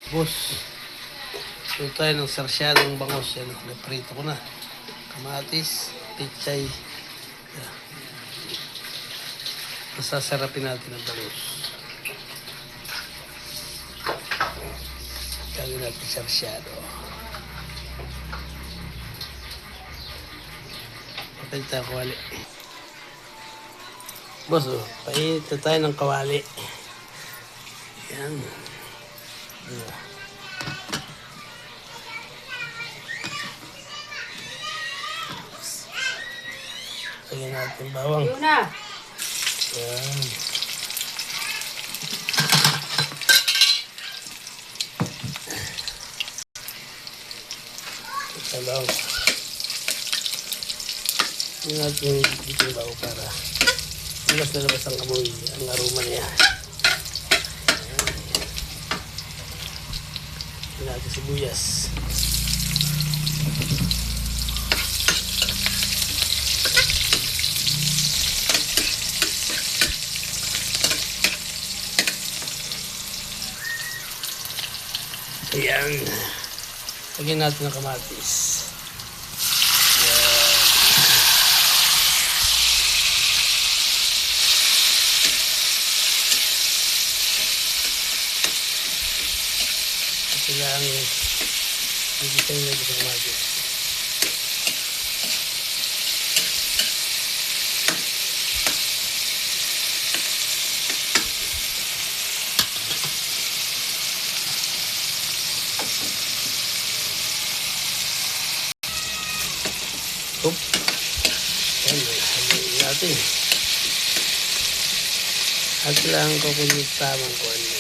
Boss, ito tayo ng sarsyadong bangos. Yan, naprito ko na. Kamatis, pichay. Yan. Masasarapin natin ang bangos. Gagawin natin sarsyado. Papalit tayo kawali. Boss, painit na tayo ng kawali. Yan. Lagyan natin bawang. Yun na. Yan. Ito lang. Lagyan natin dito yung bago para mas lalabas ang amoy, ang aroma niya. Lagyan natin sibuyas. Ayan. Lagyan natin ng kamatis. Ayan. Ito lang nagigitay na dito kamatis. Oop. Ayan, haluin natin. At lang ko kung yung tamang kuhan mo.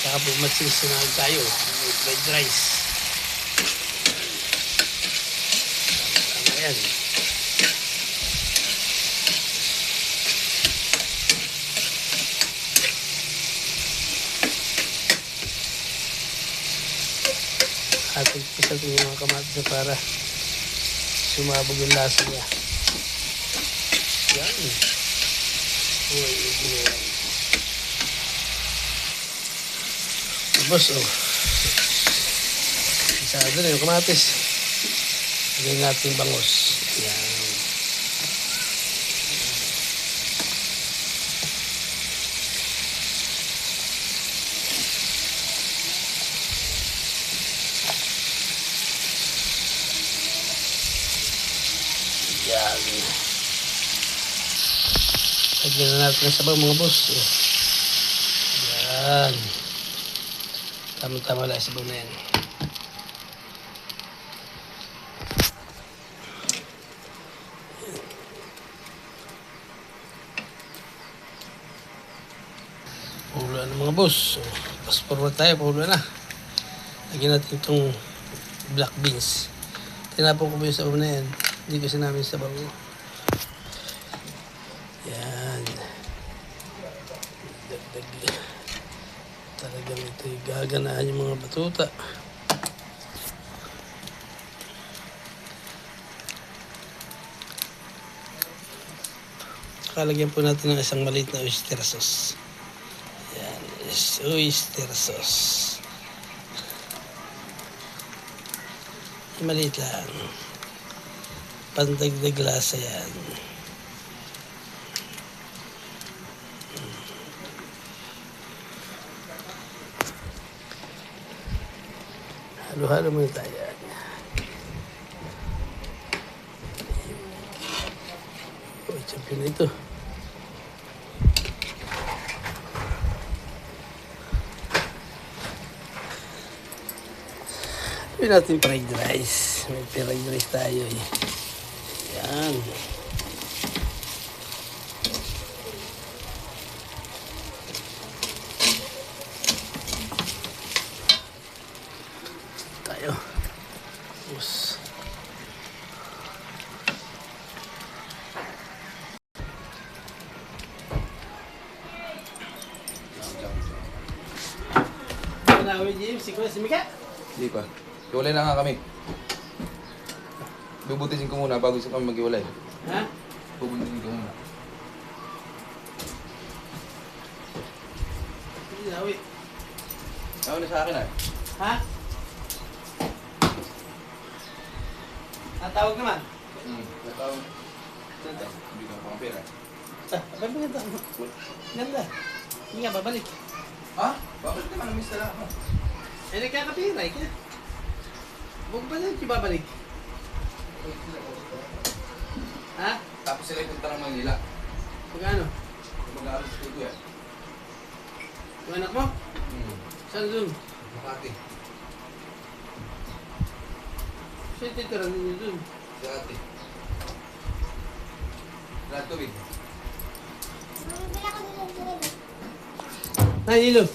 Saka po magsisunag tayo. May fried rice. Tama yan. At isa ko yung mga kamatis na para sumabog yung lasa niya. Yan. Uy, yan. Boss, oh. Isado na yung kamatis. Lagyan natin bangos. Yan. Yan. Lagyan na natin ang sabaw mga boss. Yan. Tama-tama lang sabaw na yan. Pahulo na mga boss. Fast forward tayo, pahulo na. Lagyan natin itong black beans. Tinapon ko po yung sabaw na yan. Hindi kasi namin sabaw. Yan. Dagdag. Talagang ito'y gaganahan yung mga batuta. Kalagyan po natin ng isang maliit na oyster sauce. Yan. Oyster sauce. Maliit lang. Pandagdag lasa yan. Halo-halo muna tayo. Oh, champion na ito. Gawin natin fried rice. May fried rice tayo eh. Yan. Tayo. Bus. Nawi Jim, si Mika? Hindi pa. Iwalay na nga kami. Bubutisin ko muna bago kami mag-iwalay. Ha? Bubutisin ko muna. Hindi nawi. Tawag na sa akin ah. Ha? Tatawag naman. Natawag. Ganda. Hindi ka pang pera. Abay mo ganda. Ganda. Hindi nga, babalik. Ha? Bakit naman ang mister ako? Eh, nagkakapiray ka. Huwag ba lang babalik? Ha? Tapos sila punta ng Manila. Magkano? Mag-aaral sa studio yan. Yung anak mo? Saan doon? Makati. Saan titira ninyo doon? Sa ate. Lahat tubig. Ay, Nilo.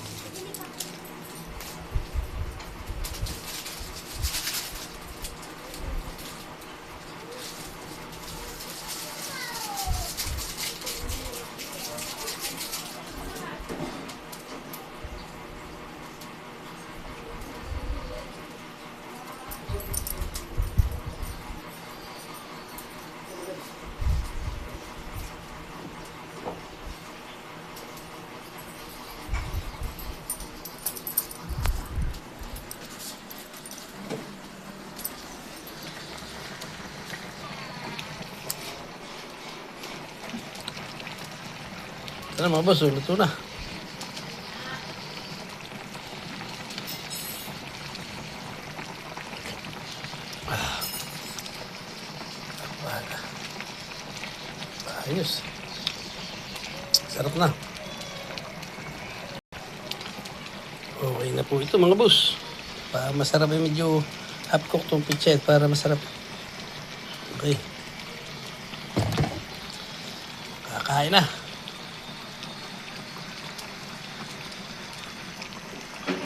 Ito na mga boss, luto na. Wala. Ayos. Sarap na. Okay na po ito mga boss. Masarap yung medyo half-cooked itong pichet para masarap. Okay. Kakain na.